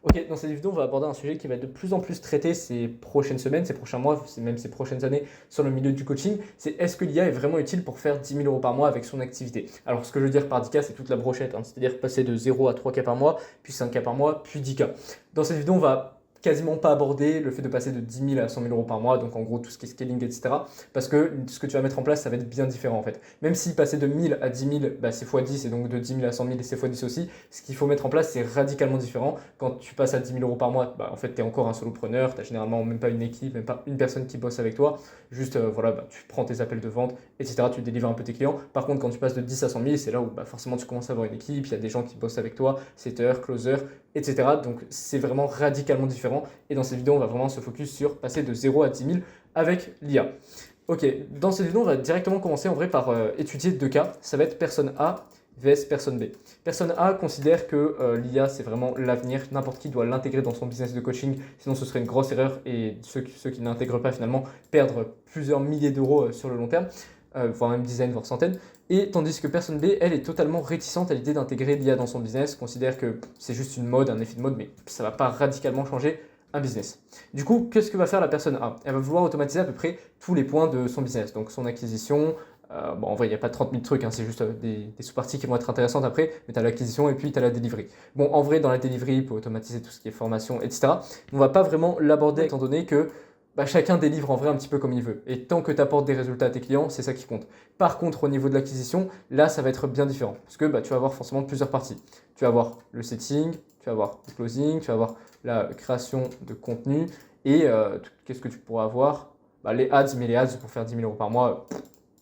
Ok, dans cette vidéo, on va aborder un sujet qui va être de plus en plus traité ces prochaines semaines, ces prochains mois, même ces prochaines années sur le milieu du coaching. C'est est-ce que l'IA est vraiment utile pour faire 10 000 euros par mois avec son activité? Alors, ce que je veux dire par 10K, c'est toute la brochette, hein, c'est-à-dire passer de 0 à 3K par mois, puis 5K par mois, puis 10K. Dans cette vidéo, on va quasiment pas aborder le fait de passer de 10 000 à 100 000 euros par mois, donc en gros tout ce qui est scaling, etc. Parce que ce que tu vas mettre en place, ça va être bien différent en fait. Même si passer de 1000 à 10 000, bah, c'est x10, et donc de 10 000 à 100 000, c'est x10 aussi, ce qu'il faut mettre en place, c'est radicalement différent. Quand tu passes à 10 000 euros par mois, bah, en fait, tu es encore un solopreneur, tu n'as généralement même pas une équipe, même pas une personne qui bosse avec toi. Juste, voilà, bah, tu prends tes appels de vente, etc. Tu délivres un peu tes clients. Par contre, quand tu passes de 10 à 100 000, c'est là où bah, forcément tu commences à avoir une équipe, il y a des gens qui bossent avec toi, setters, closers, etc. Donc, c'est vraiment radicalement différent. Et dans cette vidéo, on va vraiment se focus sur passer de 0 à 10 000 avec l'IA. Ok, dans cette vidéo, on va directement commencer en vrai par étudier deux cas. Ça va être personne A vs personne B. Personne A considère que l'IA c'est vraiment l'avenir, n'importe qui doit l'intégrer dans son business de coaching, sinon ce serait une grosse erreur et ceux qui n'intègrent pas finalement perdent plusieurs milliers d'euros sur le long terme, voire même dizaines, voire centaines. Et tandis que personne B, elle est totalement réticente à l'idée d'intégrer l'IA dans son business, considère que c'est juste une mode, un effet de mode, mais ça ne va pas radicalement changer un business. Du coup, qu'est-ce que va faire la personne A? Elle va vouloir automatiser à peu près tous les points de son business, donc son acquisition. Bon, en vrai, il n'y a pas 30 000 trucs, hein, c'est juste des sous-parties qui vont être intéressantes après, mais tu as l'acquisition et puis tu as la delivery. Bon, en vrai, dans la delivery, pour automatiser tout ce qui est formation, etc., on ne va pas vraiment l'aborder étant donné que bah, chacun délivre en vrai un petit peu comme il veut. Et tant que tu apportes des résultats à tes clients, c'est ça qui compte. Par contre, au niveau de l'acquisition, là, ça va être bien différent. Parce que bah, tu vas avoir forcément plusieurs parties. Tu vas avoir le setting, tu vas avoir le closing, tu vas avoir la création de contenu et qu'est-ce que tu pourras avoir bah, les ads, mais les ads pour faire 10 000 euros par mois,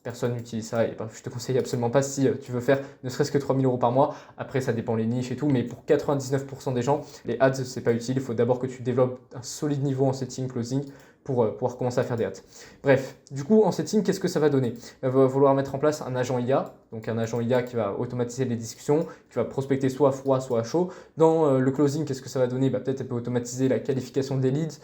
personne n'utilise ça et bah, je te conseille absolument pas si tu veux faire ne serait-ce que 3 000 euros par mois. Après, ça dépend les niches et tout, mais pour 99% des gens, les ads, c'est pas utile. Il faut d'abord que tu développes un solide niveau en setting, closing pour pouvoir commencer à faire des ads. Bref, du coup, en setting, qu'est-ce que ça va donner? Elle va vouloir mettre en place un agent IA, donc un agent IA qui va automatiser les discussions, qui va prospecter soit à froid, soit à chaud. Dans le closing, qu'est-ce que ça va donner? Bah, peut-être elle peut automatiser la qualification des leads,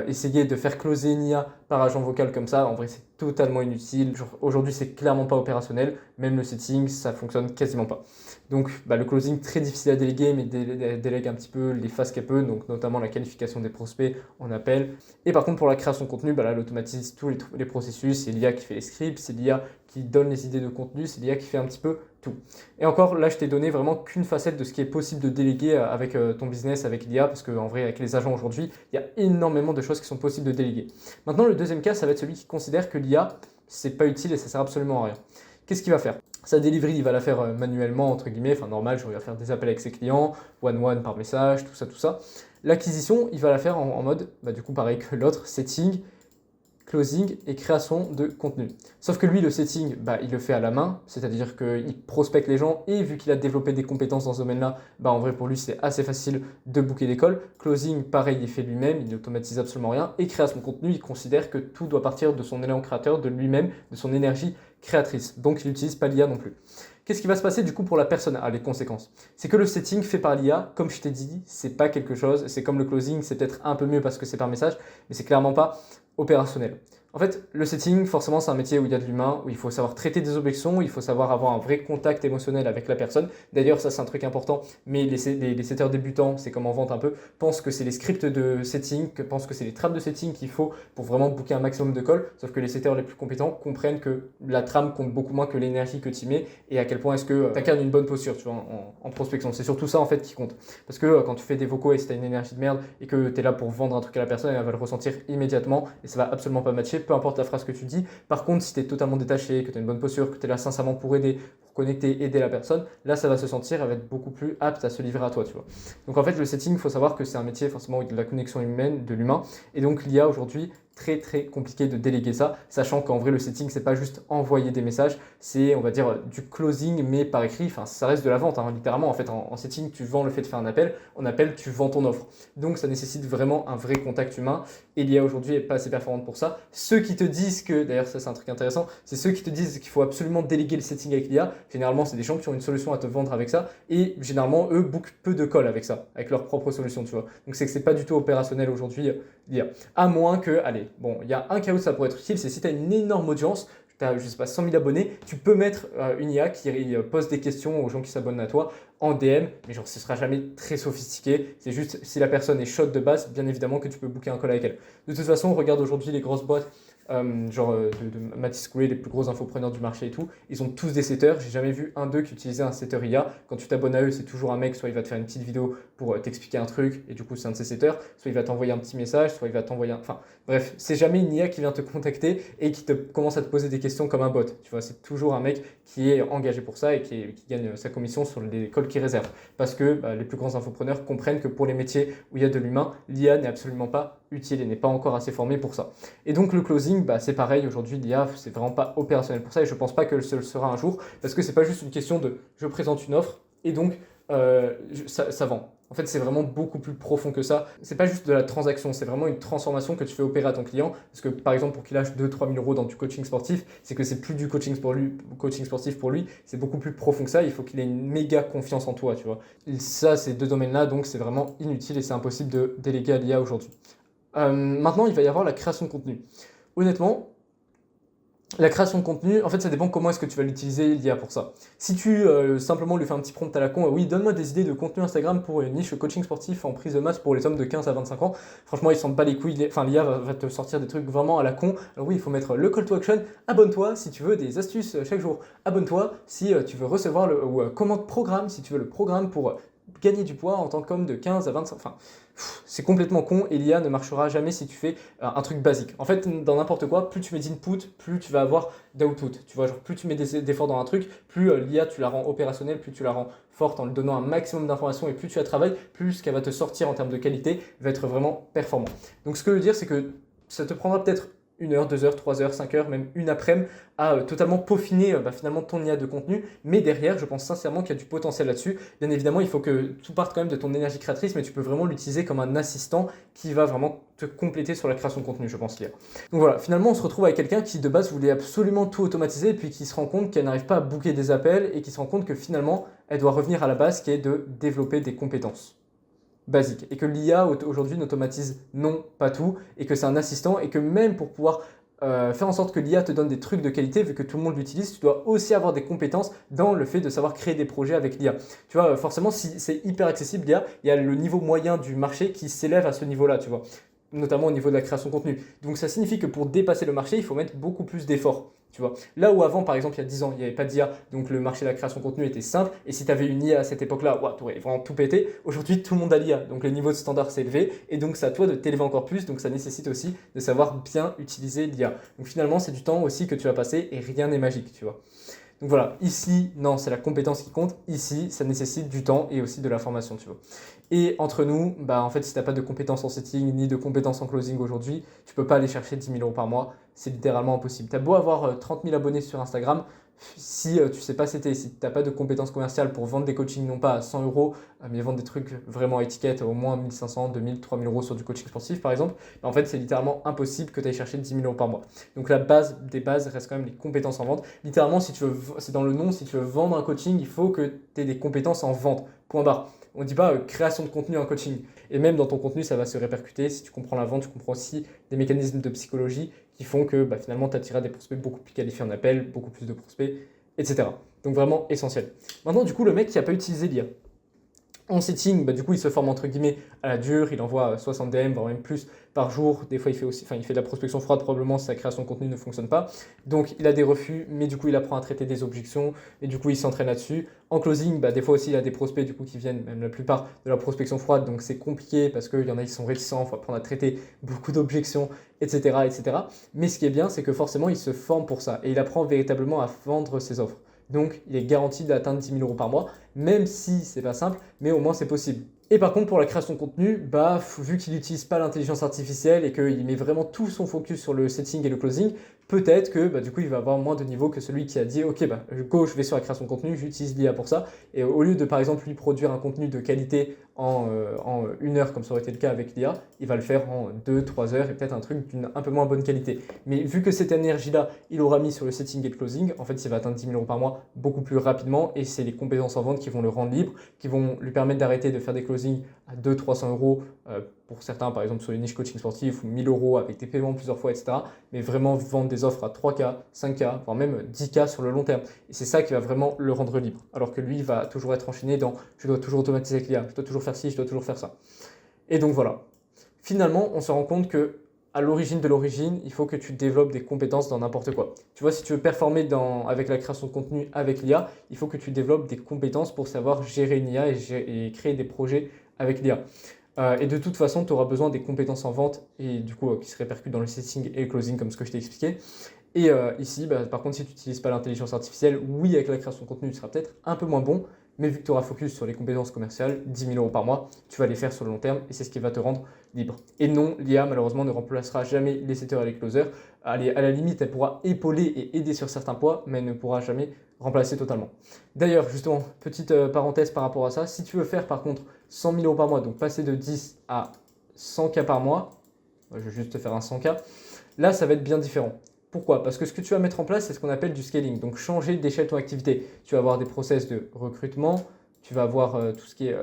essayer de faire closer une IA par agent vocal comme ça. En vrai, c'est totalement inutile. Aujourd'hui, c'est clairement pas opérationnel. Même le setting, ça fonctionne quasiment pas. Donc, bah, le closing, très difficile à déléguer, mais délègue un petit peu les phases qu'elle peut, donc notamment la qualification des prospects en appel. Et par contre, pour la création de contenu, bah, là, elle automatise tous les processus. C'est l'IA qui fait les scripts, c'est l'IA qui donne les idées de contenu, c'est l'IA qui fait un petit peu tout. Et encore, là, je t'ai donné vraiment qu'une facette de ce qui est possible de déléguer avec ton business, avec l'IA, parce qu'en vrai, avec les agents aujourd'hui, il y a énormément de choses qui sont possibles de déléguer. Maintenant, le deuxième cas, ça va être celui qui considère que l'IA, c'est pas utile et ça sert absolument à rien. Qu'est-ce qu'il va faire? Sa delivery, il va la faire manuellement, entre guillemets, enfin normal, il va faire des appels avec ses clients, one-one par message, tout ça, tout ça. L'acquisition, il va la faire en mode, bah, du coup, pareil que l'autre, setting, closing et création de contenu. Sauf que lui, le setting, bah, il le fait à la main, c'est-à-dire qu'il prospecte les gens et vu qu'il a développé des compétences dans ce domaine-là, bah, en vrai pour lui c'est assez facile de booker d'école. Closing, pareil, il fait lui-même, il n'automatise absolument rien et création de contenu, il considère que tout doit partir de son élan créateur, de lui-même, de son énergie créatrice. Donc il n'utilise pas l'IA non plus. Qu'est-ce qui va se passer du coup pour la personne A, les conséquences? C'est que le setting fait par l'IA, comme je t'ai dit, c'est pas quelque chose, c'est comme le closing, c'est peut-être un peu mieux parce que c'est par message, mais c'est clairement pas opérationnel. En fait, le setting, forcément, c'est un métier où il y a de l'humain, où il faut savoir traiter des objections, où il faut savoir avoir un vrai contact émotionnel avec la personne. D'ailleurs, ça, c'est un truc important, mais les setters débutants, c'est comme en vente un peu, pensent que c'est les scripts de setting, pensent que c'est les trames de setting qu'il faut pour vraiment booker un maximum de calls, sauf que les setters les plus compétents comprennent que la trame compte beaucoup moins que l'énergie que tu y mets et à quel point est-ce que tu incarnes une bonne posture tu vois, en prospection. C'est surtout ça en fait qui compte. Parce que quand tu fais des vocaux et si tu as une énergie de merde et que tu es là pour vendre un truc à la personne, elle va le ressentir immédiatement et ça va absolument pas matcher, peu importe la phrase que tu dis. Par contre, si tu es totalement détaché, que tu as une bonne posture, que tu es là sincèrement pour aider, pour connecter, aider la personne, là ça va se sentir, elle va être beaucoup plus apte à se livrer à toi, tu vois. Donc en fait, le setting, il faut savoir que c'est un métier forcément de la connexion humaine, de l'humain. Et donc l'IA aujourd'hui, très compliqué de déléguer ça, sachant qu'en vrai le setting c'est pas juste envoyer des messages, c'est on va dire du closing mais par écrit, enfin ça reste de la vente, hein, littéralement en fait en setting tu vends le fait de faire un appel, en appel tu vends ton offre. Donc ça nécessite vraiment un vrai contact humain et l'IA aujourd'hui est pas assez performante pour ça. Ceux qui te disent que, d'ailleurs ça c'est un truc intéressant, c'est ceux qui te disent qu'il faut absolument déléguer le setting avec l'IA, généralement c'est des gens qui ont une solution à te vendre avec ça et généralement eux bookent peu de calls avec ça, avec leur propre solution tu vois. Donc c'est que c'est pas du tout opérationnel aujourd'hui l'IA. À moins que, allez, bon, il y a un cas où ça pourrait être utile, c'est si tu as une énorme audience, tu as, je sais pas, 100 000 abonnés, tu peux mettre une IA qui pose des questions aux gens qui s'abonnent à toi en DM, mais genre ce sera jamais très sophistiqué. C'est juste si la personne est chaude de base, bien évidemment que tu peux booker un call avec elle. De toute façon, regarde aujourd'hui les grosses boîtes de Matisse Coulet, les plus gros infopreneurs du marché et tout, ils ont tous des setters. J'ai jamais vu un d'eux qui utilisait un setter IA. Quand tu t'abonnes à eux, c'est toujours un mec, soit il va te faire une petite vidéo pour t'expliquer un truc, et du coup c'est un de ses setters, soit il va t'envoyer un petit message, soit il va t'envoyer un... Enfin bref, c'est jamais une IA qui vient te contacter et qui te commence à te poser des questions comme un bot. Tu vois, c'est toujours un mec qui est engagé pour ça et qui gagne sa commission sur les calls qu'il réserve. Parce que les plus grands infopreneurs comprennent que pour les métiers où il y a de l'humain, l'IA n'est absolument pas utile et n'est pas encore assez formée pour ça. Et donc le closing, c'est pareil, aujourd'hui l'IA, c'est vraiment pas opérationnel pour ça et je pense pas que ce le sera un jour parce que c'est pas juste une question de je présente une offre et donc ça vend. En fait, c'est vraiment beaucoup plus profond que ça. C'est pas juste de la transaction, c'est vraiment une transformation que tu fais opérer à ton client. Parce que par exemple, pour qu'il lâche 2-3 000 euros dans du coaching sportif, c'est que c'est plus du coaching sportif pour lui, c'est beaucoup plus profond que ça. Il faut qu'il ait une méga confiance en toi, tu vois. Et ça, ces deux domaines-là, donc c'est vraiment inutile et c'est impossible de déléguer à l'IA aujourd'hui. Maintenant, il va y avoir la création de contenu. Honnêtement, la création de contenu, en fait, ça dépend comment est-ce que tu vas l'utiliser l'IA pour ça. Si tu simplement lui fais un petit prompt à la con, oui, donne-moi des idées de contenu Instagram pour une niche coaching sportif en prise de masse pour les hommes de 15 à 25 ans, franchement, ils s'en bat les couilles. Enfin, l'IA va te sortir des trucs vraiment à la con. Alors oui, il faut mettre le call to action. Abonne-toi si tu veux des astuces chaque jour. Abonne-toi si tu veux recevoir ou commande programme si tu veux le programme pour gagner du poids en tant qu'homme de 15 à 25. Enfin, c'est complètement con et l'IA ne marchera jamais si tu fais un truc basique. En fait, dans n'importe quoi, plus tu mets d'input, plus tu vas avoir d'output. Tu vois, genre plus tu mets d'efforts dans un truc, plus l'IA tu la rends opérationnelle, plus tu la rends forte en lui donnant un maximum d'informations et plus tu la travailles, plus ce qu'elle va te sortir en termes de qualité va être vraiment performant. Donc ce que je veux dire, c'est que ça te prendra peut-être 1 heure, 2 heures, 3 heures, 5 heures, même une après-midi à totalement peaufiner finalement ton IA de contenu. Mais derrière, je pense sincèrement qu'il y a du potentiel là-dessus. Bien évidemment, il faut que tout parte quand même de ton énergie créatrice, mais tu peux vraiment l'utiliser comme un assistant qui va vraiment te compléter sur la création de contenu, je pense, l'IA. Donc voilà, finalement, on se retrouve avec quelqu'un qui de base voulait absolument tout automatiser et puis qui se rend compte qu'elle n'arrive pas à booker des appels et qui se rend compte que finalement, elle doit revenir à la base qui est de développer des compétences basiques et que l'IA aujourd'hui n'automatise non pas tout et que c'est un assistant et que même pour pouvoir faire en sorte que l'IA te donne des trucs de qualité, vu que tout le monde l'utilise, tu dois aussi avoir des compétences dans le fait de savoir créer des projets avec l'IA. Tu vois, forcément, si c'est hyper accessible, l'IA, il y a le niveau moyen du marché qui s'élève à ce niveau-là, tu vois, notamment au niveau de la création de contenu. Donc ça signifie que pour dépasser le marché, il faut mettre beaucoup plus d'efforts. Tu vois. Là où avant, par exemple, il y a 10 ans, il n'y avait pas d'IA, donc le marché de la création de contenu était simple, et si tu avais une IA à cette époque-là, tu aurais vraiment tout pété. Aujourd'hui, tout le monde a l'IA, donc le niveau de standard s'est élevé, et donc c'est à toi de t'élever encore plus, donc ça nécessite aussi de savoir bien utiliser l'IA. Donc finalement, c'est du temps aussi que tu vas passer, et rien n'est magique, tu vois. Donc voilà, ici, non, c'est la compétence qui compte. Ici, ça nécessite du temps et aussi de la formation, tu vois. Et entre nous, en fait, si tu n'as pas de compétences en setting ni de compétences en closing aujourd'hui, tu peux pas aller chercher 10 000 euros par mois. C'est littéralement impossible. Tu as beau avoir 30 000 abonnés sur Instagram, si tu sais pas c'était, si tu n'as pas de compétences commerciales pour vendre des coachings, non pas à 100 euros, mais vendre des trucs vraiment à étiquette, au moins 1500, 2000, 3000 euros sur du coaching sportif par exemple, en fait c'est littéralement impossible que tu ailles chercher 10 000 euros par mois. Donc la base des bases reste quand même les compétences en vente. Littéralement, si tu veux, c'est dans le nom, si tu veux vendre un coaching, il faut que tu aies des compétences en vente. Point barre. On ne dit pas création de contenu en coaching. Et même dans ton contenu, ça va se répercuter. Si tu comprends la vente, tu comprends aussi des mécanismes de psychologie qui font que finalement, tu attireras des prospects beaucoup plus qualifiés en appel, beaucoup plus de prospects, etc. Donc vraiment essentiel. Maintenant, du coup, le mec qui n'a pas utilisé l'IA. En setting, du coup, il se forme entre guillemets à la dure, il envoie 60 DM, voire même plus par jour. Des fois, il fait de la prospection froide, probablement si sa création de contenu ne fonctionne pas. Donc, il a des refus, mais du coup, il apprend à traiter des objections et du coup, il s'entraîne là-dessus. En closing, des fois aussi, il a des prospects du coup qui viennent, même la plupart, de la prospection froide. Donc, c'est compliqué parce qu'il y en a qui sont réticents, il faut apprendre à traiter beaucoup d'objections, etc., etc. Mais ce qui est bien, c'est que forcément, il se forme pour ça et il apprend véritablement à vendre ses offres. Donc, il est garanti d'atteindre 10 000 euros par mois, même si c'est pas simple, mais au moins c'est possible. Et par contre, pour la création de contenu, vu qu'il n'utilise pas l'intelligence artificielle et qu'il met vraiment tout son focus sur le setting et le closing, peut-être que du coup, il va avoir moins de niveau que celui qui a dit ok, go, je vais sur la création de contenu, j'utilise l'IA pour ça. Et au lieu de par exemple lui produire un contenu de qualité en 1 heure, comme ça aurait été le cas avec l'IA, il va le faire en 2-3 heures et peut-être un truc d'une un peu moins bonne qualité. Mais vu que cette énergie-là, il aura mis sur le setting et le closing, en fait, il va atteindre 10 000 euros par mois beaucoup plus rapidement et c'est les compétences en vente qui vont le rendre libre, qui vont lui permettre d'arrêter de faire des closings à 200-300 euros pour certains, par exemple sur les niches coaching sportif, ou 1 000 € avec des paiements plusieurs fois, etc. Mais vraiment vendre des offres à 3K, 5K, voire même 10K sur le long terme. Et c'est ça qui va vraiment le rendre libre. Alors que lui, il va toujours être enchaîné dans je dois toujours automatiser avec l'IA, je dois toujours faire ci, je dois toujours faire ça. Et donc voilà. Finalement, on se rend compte que à l'origine de l'origine, il faut que tu développes des compétences dans n'importe quoi. Tu vois, si tu veux performer avec la création de contenu avec l'IA, il faut que tu développes des compétences pour savoir gérer une IA et créer des projets avec l'IA. Et de toute façon, tu auras besoin des compétences en vente et du coup qui se répercutent dans le setting et le closing comme ce que je t'ai expliqué. Et ici, par contre, si tu n'utilises pas l'intelligence artificielle, oui, avec la création de contenu, tu seras peut-être un peu moins bon, mais vu que tu auras focus sur les compétences commerciales, 10 000 € par mois, tu vas les faire sur le long terme et c'est ce qui va te rendre libre. Et non, l'IA, malheureusement, ne remplacera jamais les setters et les closers. À la limite, elle pourra épauler et aider sur certains points, mais elle ne pourra jamais remplacer totalement. D'ailleurs, justement, petite parenthèse par rapport à ça, si tu veux faire par contre 100 000 € par mois, donc passer de 10 à 100K par mois, je vais juste te faire un 100K, là, ça va être bien différent. Pourquoi? Parce que ce que tu vas mettre en place, c'est ce qu'on appelle du scaling, donc changer d'échelle ton activité. Tu vas avoir des process de recrutement, tu vas avoir tout ce qui est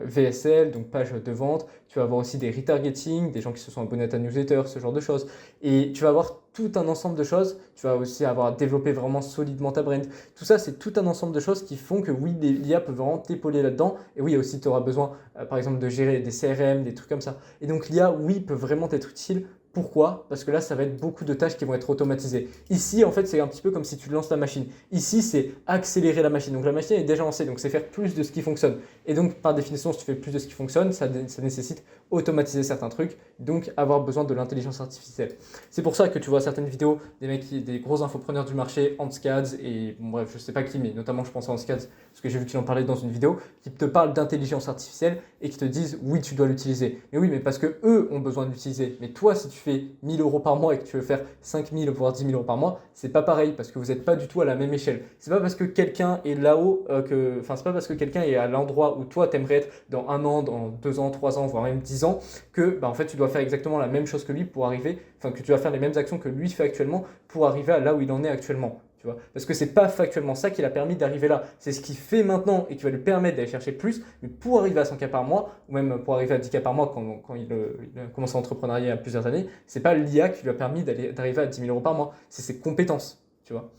VSL, donc page de vente, tu vas avoir aussi des retargeting, des gens qui se sont abonnés à ta newsletter, ce genre de choses. Et tu vas avoir tout un ensemble de choses, tu vas aussi avoir développé vraiment solidement ta brand. Tout ça, c'est tout un ensemble de choses qui font que oui, l'IA peut vraiment t'épauler là-dedans. Et oui, aussi, tu auras besoin, par exemple, de gérer des CRM, des trucs comme ça. Et donc l'IA, oui, peut vraiment être utile. Pourquoi? Parce que là, ça va être beaucoup de tâches qui vont être automatisées. Ici, en fait, c'est un petit peu comme si tu lances la machine. Ici, c'est accélérer la machine. Donc la machine est déjà lancée, donc c'est faire plus de ce qui fonctionne. Et donc, par définition, si tu fais plus de ce qui fonctionne, ça nécessite automatiser certains trucs, donc avoir besoin de l'intelligence artificielle. C'est pour ça que tu vois certaines vidéos des mecs, des gros infopreneurs du marché, Hans Katz et bon, bref, je sais pas qui, mais notamment je pense à Hans Katz, parce que j'ai vu qu'il en parlait dans une vidéo, qui te parlent d'intelligence artificielle et qui te disent oui, tu dois l'utiliser. Mais oui, mais parce que eux ont besoin de l'utiliser. Mais toi, si tu fais 1 000 € par mois et que tu veux faire 5 000 voire 10 000 € par mois, c'est pas pareil parce que vous n'êtes pas du tout à la même échelle. C'est pas parce que quelqu'un est là-haut c'est pas parce que quelqu'un est à l'endroit où toi t'aimerais être dans 1 an, dans 2 ans, 3 ans, voire même 10 ans, que en fait tu dois faire exactement la même chose que lui pour arriver, que tu vas faire les mêmes actions que lui fait actuellement pour arriver à là où il en est actuellement. Tu vois, parce que c'est pas factuellement ça qui l'a permis d'arriver là. C'est ce qu'il fait maintenant et qui va lui permettre d'aller chercher plus. Mais pour arriver à 100K par mois, ou même pour arriver à 10K par mois quand il a commencé l'entrepreneuriat il y a plusieurs années, c'est pas l'IA qui lui a permis d'arriver à 10 000 € par mois. C'est ses compétences. Tu vois.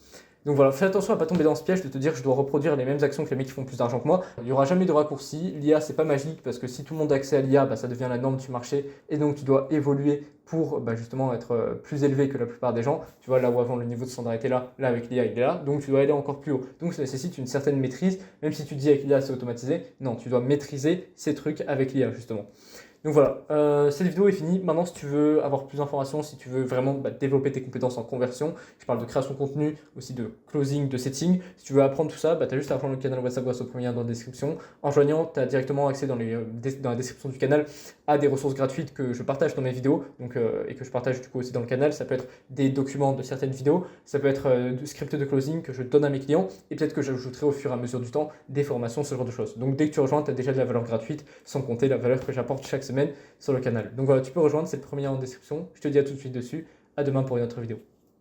Donc voilà, fais attention à ne pas tomber dans ce piège de te dire je dois reproduire les mêmes actions que les mecs qui font plus d'argent que moi. Il n'y aura jamais de raccourci. L'IA, c'est pas magique parce que si tout le monde a accès à l'IA, ça devient la norme du marché et donc tu dois évoluer pour justement être plus élevé que la plupart des gens. Tu vois, là où avant le niveau de standard était là avec l'IA, il est là. Donc tu dois aller encore plus haut. Donc ça nécessite une certaine maîtrise. Même si tu dis avec l'IA, c'est automatisé. Non, tu dois maîtriser ces trucs avec l'IA justement. Donc voilà, cette vidéo est finie. Maintenant, si tu veux avoir plus d'informations, si tu veux vraiment développer tes compétences en conversion, je parle de création de contenu, aussi de closing, de setting. Si tu veux apprendre tout ça, tu as juste à rejoindre le canal WhatsApp grâce au premier lien dans la description. En joignant, tu as directement accès dans la description du canal à des ressources gratuites que je partage dans mes vidéos et que je partage du coup aussi dans le canal. Ça peut être des documents de certaines vidéos, ça peut être du script de closing que je donne à mes clients et peut-être que j'ajouterai au fur et à mesure du temps des formations, ce genre de choses. Donc dès que tu rejoins, tu as déjà de la valeur gratuite sans compter la valeur que j'apporte chaque semaine sur le canal. Donc voilà, tu peux rejoindre, c'est le premier lien en description. Je te dis à tout de suite dessus. À demain pour une autre vidéo.